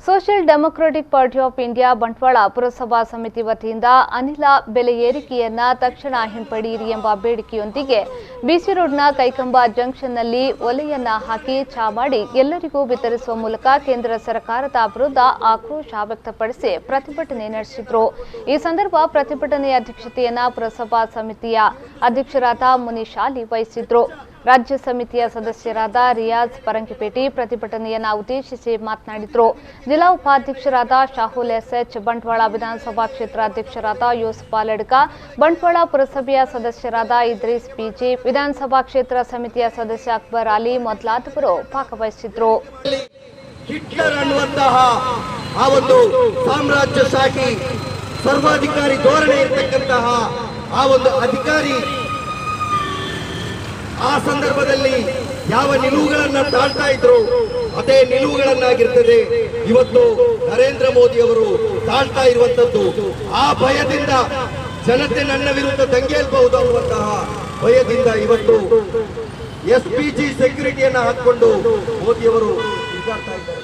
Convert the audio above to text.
Social democratic party of India Bantwal ಪುರಸಭಾ ಸಮಿತಿ ವತಿಯಿಂದ ಅನಿಲ ಬೆಲೆ ಏರಿಕೆಯನ್ನ ತಕ್ಷಣ ಹಿಂಪಡೆಯಿರಿ ಎಂಬ ಬೇಡಿಕೆಯೊಂದಿಗೆ ಬಿಸಿ ರೋಡ್ನ ಕೈಕಂಬ ಜಂಕ್ಷನ್ನಲ್ಲಿ ಒಲೆಯನ್ನ ಹಾಕಿ ಚಾ ಮಾಡಿ ಎಲ್ಲರಿಗೂ ವಿತರಿಸುವ ಮೂಲಕ ಕೇಂದ್ರ ಸರ್ಕಾರದ ವಿರುದ್ಧ ಆಕ್ರೋಶ ವ್ಯಕ್ತಪಡಿಸಿ ಪ್ರತಿಭಟನೆ ನಡೆಸಿದರು। ಈ ಸಂದರ್ಭ ಪ್ರತಿಭಟನೆಯ ಅಧ್ಯಕ್ಷತೆಯನ್ನ ಪುರಸಭಾ ಸಮಿತಿಯ ಅಧ್ಯಕ್ಷರಾದ ಮುನೀಶ್ ಅಲಿ ವಹಿಸಿದ್ರು। ರಾಜ್ಯ ಸಮಿತಿಯ ಸದಸ್ಯರಾದ ರಿಯಾಜ್ ಪರಂಗಿಪೇಟೆ ಪ್ರತಿಭಟನೆಯನ್ನು ಉದ್ದೇಶಿಸಿ ಮಾತನಾಡಿದರು। ಜಿಲ್ಲಾ ಉಪಾಧ್ಯಕ್ಷರಾದ ಶಾಹುಲ್ ಎಸ್ಎಚ್, ಬಂಟ್ವಾಳ ವಿಧಾನಸಭಾ ಕ್ಷೇತ್ರ ಅಧ್ಯಕ್ಷರಾದ ಯೂಸುಫ್ ಅಲಡ್ಕ, ಬಂಟ್ವಾಳ ಪುರಸಭೆಯ ಸದಸ್ಯರಾದ ಇದ್ರೀಸ್ ಪಿಜಿ, ವಿಧಾನಸಭಾ ಕ್ಷೇತ್ರ ಸಮಿತಿಯ ಸದಸ್ಯ ಅಕ್ಬರ್ ಅಲಿ ಮೊದಲಾದವರು ಭಾಗವಹಿಸಿದ್ರು। ಹಿಟ್ಲರ್ ಅನ್ನುವಂತಹ ಆ ಒಂದು ಸಾಮ್ರಾಜ್ಯಶಾಹಿ ಸರ್ವಾಧಿಕಾರಿ ಧೋರಣೆ ಇರತಕ್ಕಂತಹ ಆ ಒಂದು ಅಧಿಕಾರಿ ಆ ಸಂದರ್ಭದಲ್ಲಿ ಯಾವ ನಿಲುವುಗಳನ್ನ ತಾಳ್ತಾ ಇದ್ರು ಅದೇ ನಿಲುವುಗಳನ್ನಾಗಿರ್ತದೆ ಇವತ್ತು ನರೇಂದ್ರ ಮೋದಿ ಅವರು ತಾಳ್ತಾ ಇರುವಂತದ್ದು। ಆ ಭಯದಿಂದ ಜನತೆ ನನ್ನ ವಿರುದ್ಧ ದಂಗೆಯಲ್ಬಹುದು ಅನ್ನುವಂತಹ ಭಯದಿಂದ ಇವತ್ತು SPG ಸೆಕ್ಯೂರಿಟಿಯನ್ನ ಹಾಕೊಂಡು ಮೋದಿ ಅವರು ತಿರುಗಾಡ್ತಾ ಇದ್ದಾರೆ।